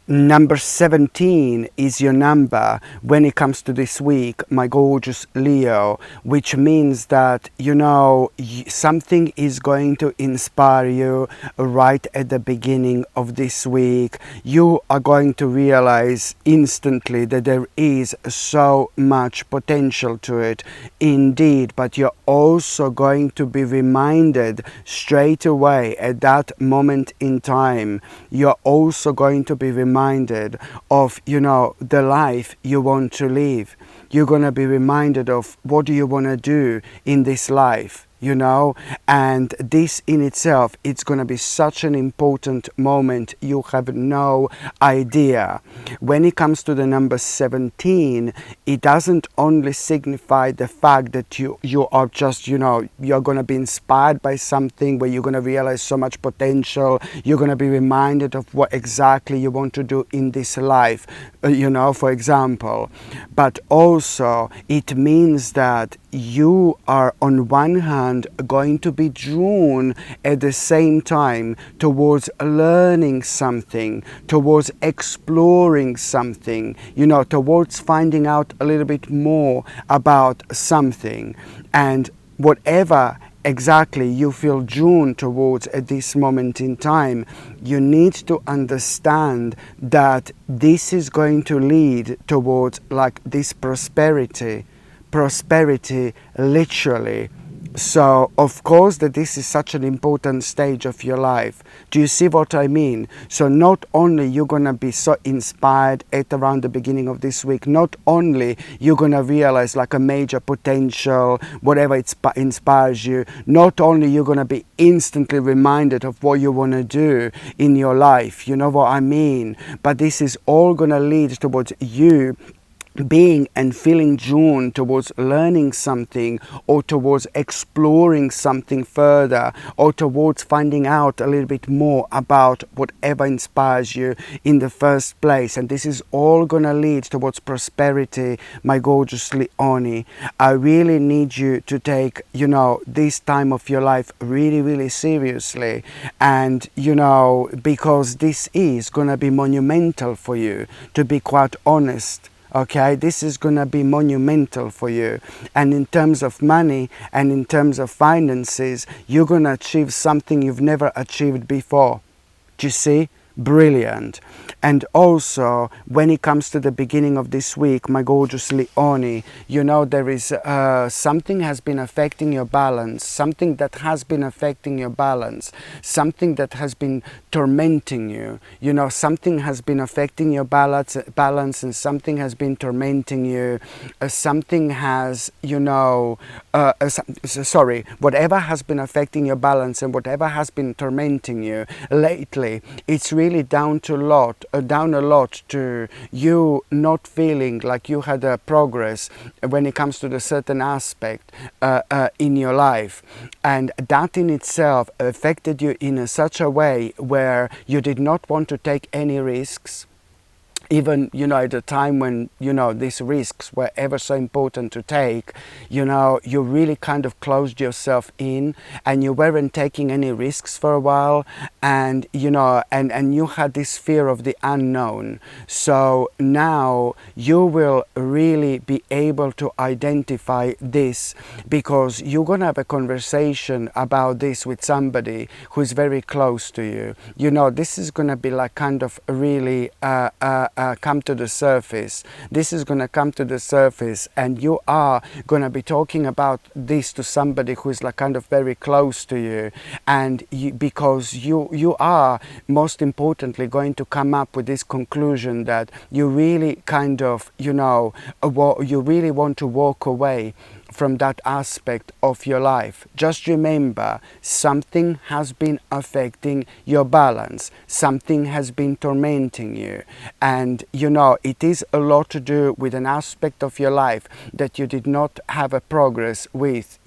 Number 17 is your number when it comes to this week, my gorgeous Leo, which means that, something is going to inspire you right at the beginning of this week. You are going to realize instantly that there is so much potential to it, indeed, but you're also going to be reminded straight away at that moment in time. You're also going to be reminded of the life you want to live. You're going to be reminded of what do you want to do in this life, and this in itself, it's going to be such an important moment. You have no idea. When it comes to the number 17, it doesn't only signify the fact that you are just, you're going to be inspired by something where you're going to realize so much potential. You're going to be reminded of what exactly you want to do in this life, for example. But also it means that you are on one hand going to be drawn at the same time towards learning something, towards exploring something, towards finding out a little bit more about something. And whatever exactly you feel drawn towards at this moment in time, you need to understand that this is going to lead towards like this prosperity literally. So of course that this is such an important stage of your life. Do you see what I mean? So not only you're gonna be so inspired at around the beginning of this week, not only you're gonna realize like a major potential, whatever inspires you, not only you're gonna be instantly reminded of what you want to do in your life, you know what I mean? But this is all gonna lead towards you being and feeling drawn towards learning something, or towards exploring something further, or towards finding out a little bit more about whatever inspires you in the first place. And this is all gonna lead towards prosperity, my gorgeous Leone. I really need you to take this time of your life really, really seriously, and because this is gonna be monumental for you, to be quite honest. Okay, this is going to be monumental for you. And in terms of money and in terms of finances, you're going to achieve something you've never achieved before. Do you see? Brilliant. And also when it comes to the beginning of this week, my gorgeous Leone, there is something has been affecting your balance, something that has been affecting your balance, something that has been tormenting you, something has been affecting your balance, and something has been tormenting you. Something has, whatever has been affecting your balance and whatever has been tormenting you lately, it's really down a lot to you not feeling like you had a progress when it comes to the certain aspect in your life, and that in itself affected you in such a way where you did not want to take any risks. Even, at the time when, these risks were ever so important to take, you really kind of closed yourself in, and you weren't taking any risks for a while, and, and you had this fear of the unknown. So now you will really be able to identify this, because you're going to have a conversation about this with somebody who is very close to you. This is going to be like kind of really come to the surface. This is going to come to the surface, and you are going to be talking about this to somebody who is like kind of very close to you, and because you are most importantly going to come up with this conclusion that you really kind of you really want to walk away from that aspect of your life. Just remember, something has been affecting your balance, something has been tormenting you, and it is a lot to do with an aspect of your life that you did not have a progress with,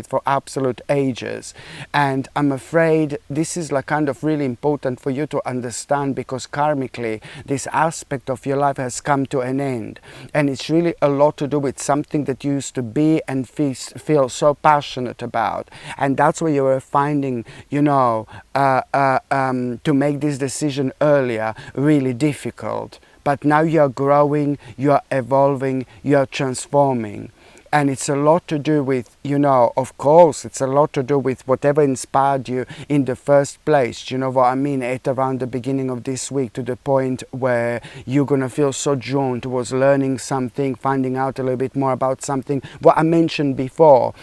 for absolute ages. And I'm afraid this is like kind of really important for you to understand, because karmically this aspect of your life has come to an end, and it's really a lot to do with something something that you used to be and feel so passionate about. And that's where you were finding, you know, to make this decision earlier really difficult. But now you're growing, you're evolving, you're transforming. And it's a lot to do with, you know, of course, it's a lot to do with whatever inspired you in the first place. You know what I mean? At around the beginning of this week, to the point where you're going to feel so drawn towards learning something, finding out a little bit more about something. What I mentioned before,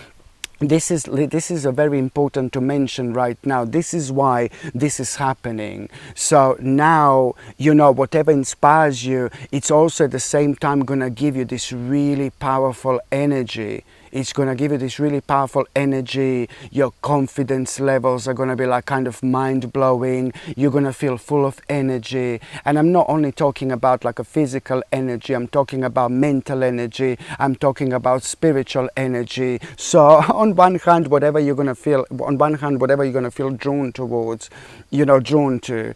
this is a very important to mention right now. This is why this is happening. So now, you know, whatever inspires you, it's also at the same time going to give you this really powerful energy. It's going to give you this really powerful energy. Your confidence levels are going to be like kind of mind-blowing. You're going to feel full of energy. And I'm not only talking about like a physical energy, I'm talking about mental energy, I'm talking about spiritual energy. So on one hand, whatever you're going to feel, drawn towards, you know, drawn to,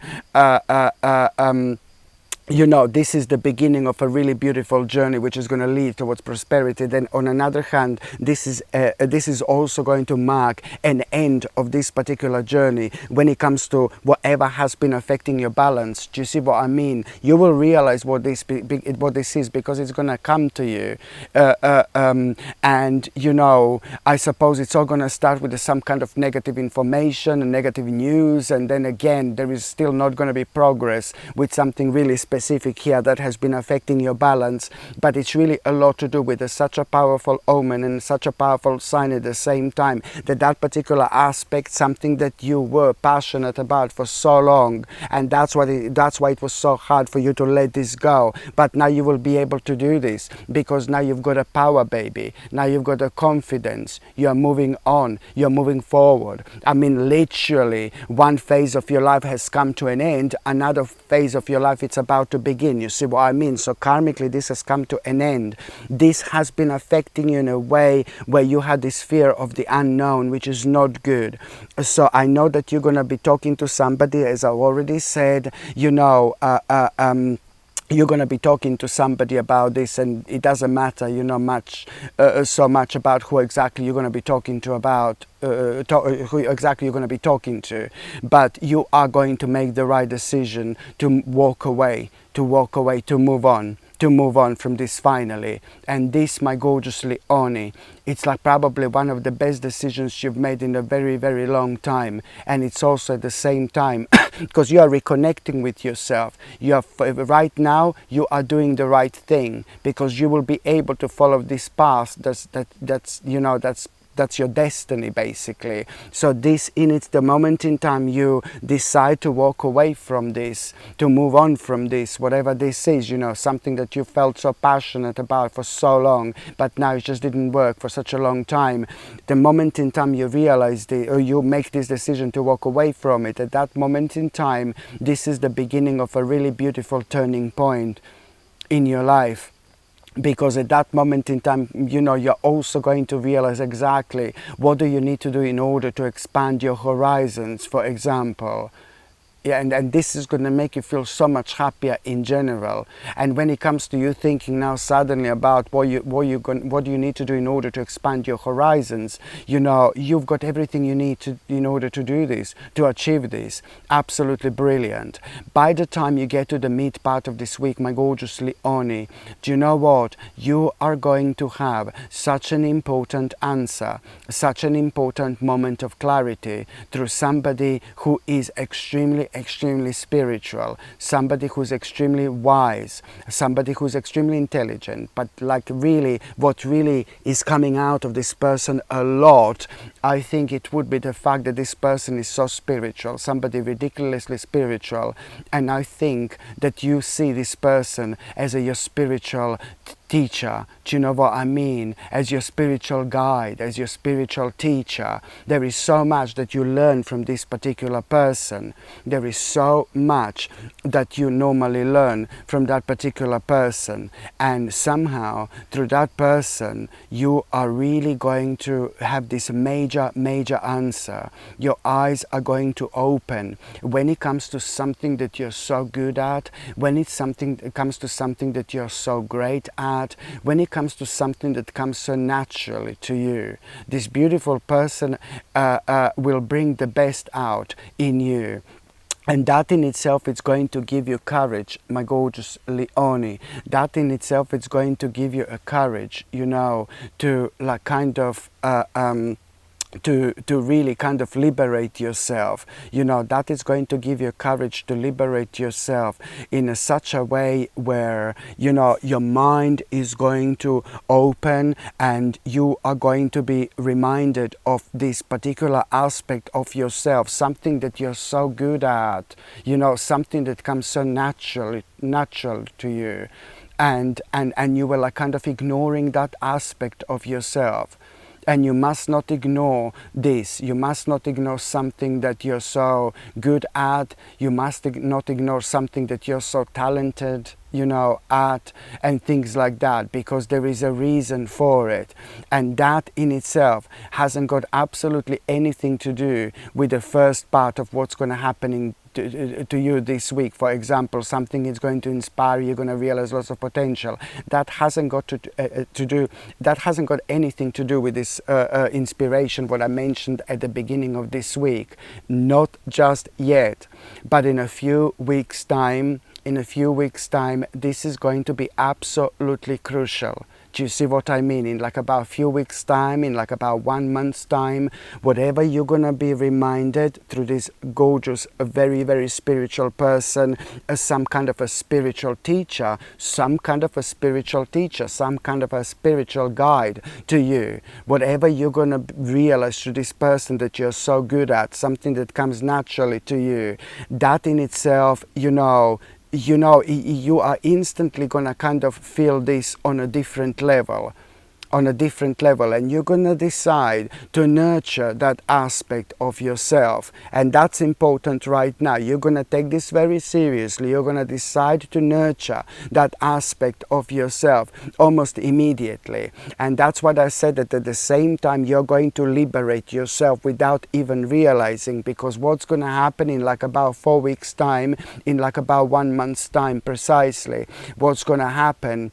you know, this is the beginning of a really beautiful journey which is going to lead towards prosperity. Then on another hand, this is also going to mark an end of this particular journey when it comes to whatever has been affecting your balance. Do you see what I mean? You will realize what this is, because it's going to come to you. And, you know, I suppose it's all going to start with some kind of negative information and negative news, and then again, there is still not going to be progress with something really specific here that has been affecting your balance. But it's really a lot to do with such a powerful omen and such a powerful sign at the same time, that particular aspect, something that you were passionate about for so long, and that's why it was so hard for you to let this go. But now you will be able to do this, because now you've got a power, baby. Now you've got a confidence. You're moving on, you're moving forward. I mean, literally, one phase of your life has come to an end, another phase of your life it's about to begin. You see what I mean? So karmically, this has come to an end. This has been affecting you in a way where you had this fear of the unknown, which is not good. So I know that you're going to be talking to somebody, as I already said, you know, you're going to be talking to somebody about this, and it doesn't matter, you know, so much about who exactly you're going to be talking to about, who exactly you're going to be talking to, but you are going to make the right decision to walk away, to move on from this finally. And this, my gorgeous Leonie, it's like probably one of the best decisions you've made in a very, very long time. And it's also at the same time, because you are reconnecting with yourself. Right now, you are doing the right thing, because you will be able to follow this path that's your destiny, basically. So this, it's the moment in time you decide to walk away from this, to move on from this, whatever this is, you know, something that you felt so passionate about for so long, but now it just didn't work for such a long time. The moment in time you realize or you make this decision to walk away from it, at that moment in time, this is the beginning of a really beautiful turning point in your life. Because at that moment in time, you know, you're also going to realize exactly what do you need to do in order to expand your horizons, for example. Yeah, and this is going to make you feel so much happier in general. And when it comes to you thinking now suddenly about what do you need to do in order to expand your horizons, you know, you've got everything you need to in order to do this, to achieve this. Absolutely brilliant. By the time you get to the mid part of this week, my gorgeous Leonie, do you know what? You are going to have such an important answer, such an important moment of clarity through somebody who is extremely spiritual, somebody who's extremely wise, somebody who's extremely intelligent. But like really, what really is coming out of this person a lot, I think it would be the fact that this person is so spiritual, somebody ridiculously spiritual. And I think that you see this person as your spiritual teacher. Do you know what I mean? As your spiritual guide, as your spiritual teacher. There is so much that you learn from this particular person. There is so much that you normally learn from that particular person. And somehow, through that person, you are really going to have this major answer. Your eyes are going to open when it comes to something that you're so good at, when it comes to something that you're so great at. that when it comes to something that comes so naturally to you, this beautiful person will bring the best out in you. And that in itself is going to give you courage, my gorgeous Leonie. That in itself is going to give you a courage, you know, to like kind of to really kind of liberate yourself. You know, that is going to give you courage to liberate yourself in such a way where, you know, your mind is going to open and you are going to be reminded of this particular aspect of yourself, something that you're so good at, you know, something that comes so natural to you. And you were like kind of ignoring that aspect of yourself. And you must not ignore this. You must not ignore something that you're so good at. You must not ignore something that you're so talented, you know, at, and things like that, because there is a reason for it. And that in itself hasn't got absolutely anything to do with the first part of what's going to happen to you this week. For example, something is going to inspire you, you're going to realize lots of potential. That hasn't got that hasn't got anything to do with this inspiration, what I mentioned at the beginning of this week. Not just yet, but in a few weeks' time, this is going to be absolutely crucial. Do you see what I mean? In like about a few weeks' time, in like about 1 month's time, whatever you're going to be reminded through this gorgeous, very, very spiritual person, as some kind of a spiritual teacher, some kind of a spiritual guide to you. Whatever you're going to realize through this person that you're so good at, something that comes naturally to you, that in itself, you are instantly going to kind of feel this on a different level. And you're going to decide to nurture that aspect of yourself. And that's important right now. You're going to take this very seriously. You're going to decide to nurture that aspect of yourself almost immediately. And that's what I said, that at the same time you're going to liberate yourself without even realizing, because what's going to happen in like about 4 weeks' time, in like about 1 month's time precisely, what's going to happen,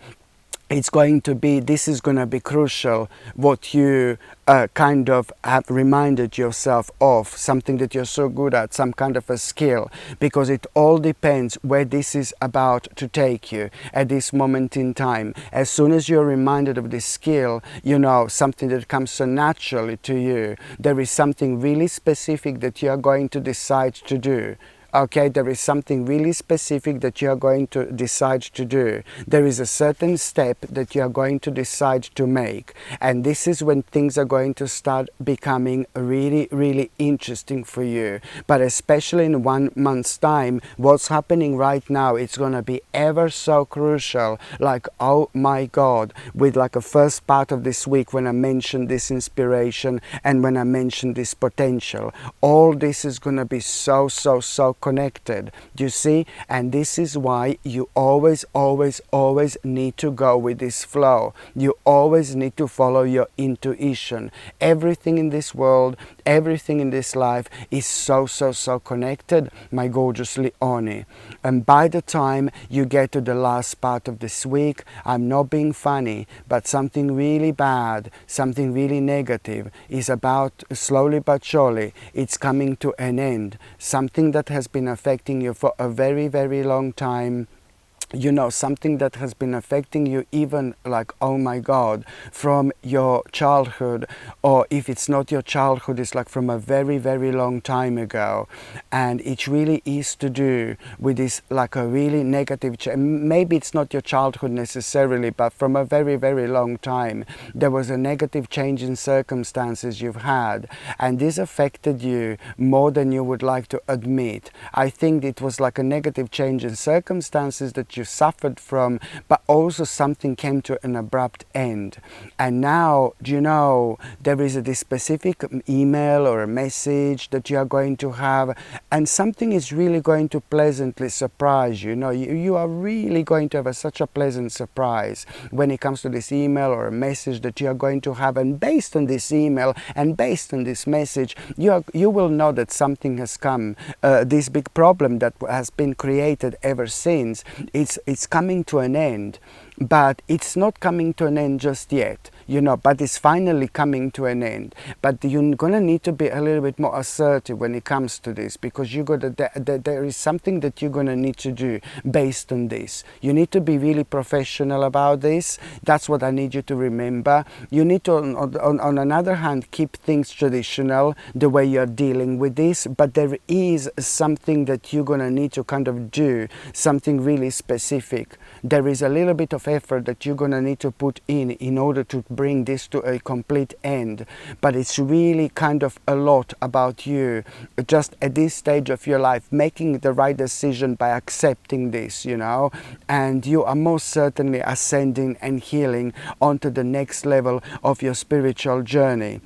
this is going to be crucial, what you kind of have reminded yourself of, something that you're so good at, some kind of a skill, because it all depends where this is about to take you at this moment in time. As soon as you're reminded of this skill, you know, something that comes so naturally to you, there is something really specific that you're going to decide to do. Okay, there is something really specific that you are going to decide to do. There is a certain step that you are going to decide to make. And this is when things are going to start becoming really, really interesting for you. But especially in 1 month's time, what's happening right now, it's going to be ever so crucial. Like, oh my God, with like a first part of this week when I mentioned this inspiration and when I mentioned this potential, all this is going to be so connected, you see. And this is why you always need to go with this flow. You always need to follow your intuition. Everything in this world, everything in this life is so connected, my gorgeous Leonie. And by the time you get to the last part of this week, I'm not being funny, but something really bad, something really negative is about, slowly but surely, it's coming to an end. Something that has been affecting you for a very, very long time, you know, something that has been affecting you even like, oh my God, from your childhood, or if it's not your childhood, it's like from a very, very long time ago. And it really is to do with this like a really negative maybe it's not your childhood necessarily, but from a very, very long time there was a negative change in circumstances you've had, and this affected you more than you would like to admit. I think it was like a negative change in circumstances that you suffered from, but also something came to an abrupt end. And now, you know, there is this specific email or a message that you are going to have, and something is really going to pleasantly surprise you. You know, you are really going to have such a pleasant surprise when it comes to this email or a message that you are going to have. And based on this email and based on this message, you will know that something has come. This big problem that has been created ever since, it's coming to an end. but it's not coming to an end just yet, you know, but it's finally coming to an end. But you're gonna need to be a little bit more assertive when it comes to this, because there is something that you're gonna need to do based on this. You need to be really professional about this. That's what I need you to remember. You need to, on another hand, keep things traditional, the way you're dealing with this, but there is something that you're gonna need to kind of do, something really specific. There is a little bit of effort that you're gonna need to put in order to bring this to a complete end. But it's really kind of a lot about you just at this stage of your life making the right decision by accepting this, you know, and you are most certainly ascending and healing onto the next level of your spiritual journey.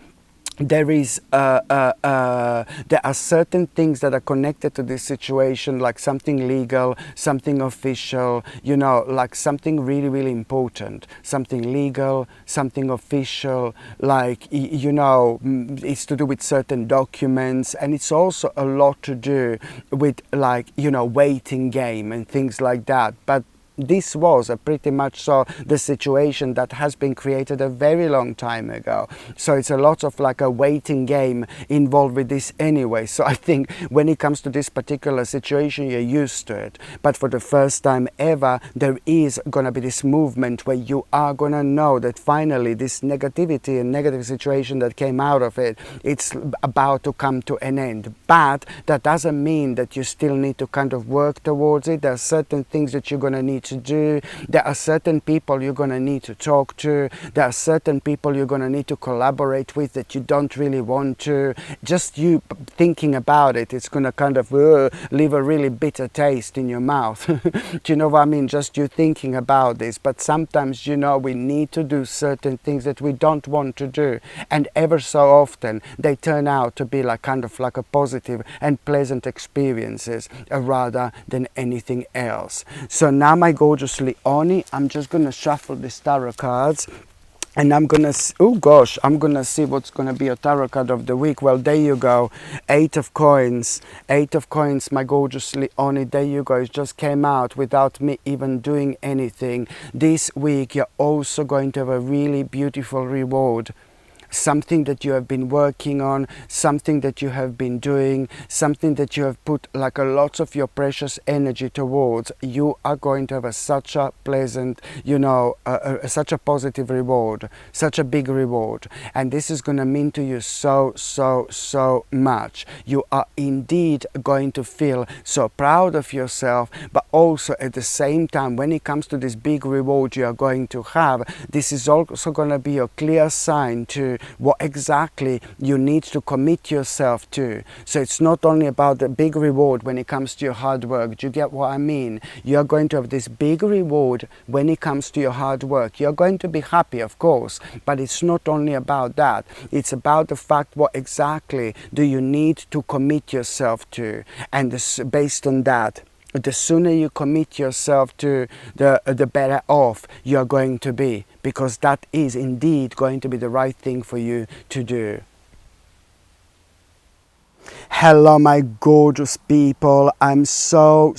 There are certain things that are connected to this situation, like something legal, something official, you know, like something really, really important, something legal, something official, like, you know, it's to do with certain documents, and it's also a lot to do with, like, you know, waiting game and things like that. But this was pretty much so the situation that has been created a very long time ago. So it's a lot of like a waiting game involved with this anyway. So I think when it comes to this particular situation, you're used to it. But for the first time ever, there is going to be this movement where you are going to know that finally this negativity and negative situation that came out of it, it's about to come to an end. But that doesn't mean that you still need to kind of work towards it. There are certain things that you're going to need to do. There are certain people you're going to need to talk to. There are certain people you're going to need to collaborate with that you don't really want to. Just you thinking about it, it's going to kind of leave a really bitter taste in your mouth. Do you know what I mean? Just you thinking about this. But sometimes, you know, we need to do certain things that we don't want to do, and ever so often they turn out to be like kind of like a positive and pleasant experiences rather than anything else. So now, my gorgeous Leonie, I'm just gonna shuffle these tarot cards, and I'm gonna I'm gonna see what's gonna be a tarot card of the week. Well, there you go, 8 of coins, my gorgeous Leonie. There you go. It just came out without me even doing anything. This week you're also going to have a really beautiful reward. Something that you have been working on, something that you have been doing, something that you have put like a lot of your precious energy towards. You are going to have such a pleasant, you know, such a positive reward, such a big reward. And this is going to mean to you so, so, so much. You are indeed going to feel so proud of yourself, but also at the same time, when it comes to this big reward you are going to have, this is also going to be a clear sign to what exactly you need to commit yourself to. So it's not only about the big reward when it comes to your hard work. Do you get what I mean? You're going to have this big reward when it comes to your hard work. You're going to be happy, of course, but it's not only about that. It's about the fact, what exactly do you need to commit yourself to, and based on that, the sooner you commit yourself to, the better off you're going to be, because that is indeed going to be the right thing for you to do. Hello, my gorgeous people. I'm so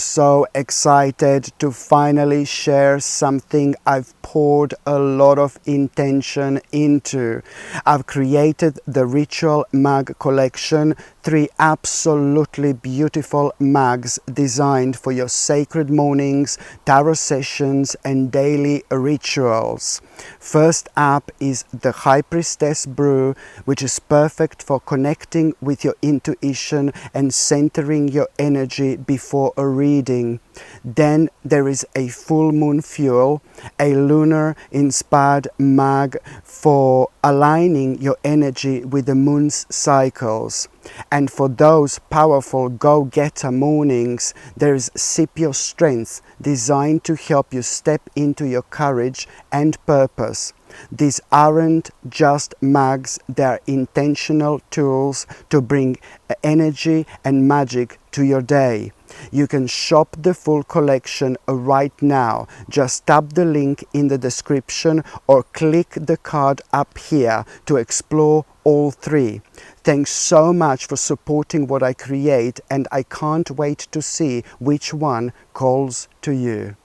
excited to finally share something I've poured a lot of intention into. I've created the Ritual Mug collection, 3 absolutely beautiful mugs designed for your sacred mornings, tarot sessions, and daily rituals. First up is the High Priestess Brew, which is perfect for connecting with your intuition and centering your energy before a reading. Then there is a full moon fuel, a lunar inspired mug for aligning your energy with the moon's cycles. And for those powerful go-getter mornings, there is Sip Your Strength, designed to help you step into your courage and purpose. These aren't just mugs, they're intentional tools to bring energy and magic to your day. You can shop the full collection right now. Just tap the link in the description or click the card up here to explore all 3. Thanks so much for supporting what I create, and I can't wait to see which one calls to you.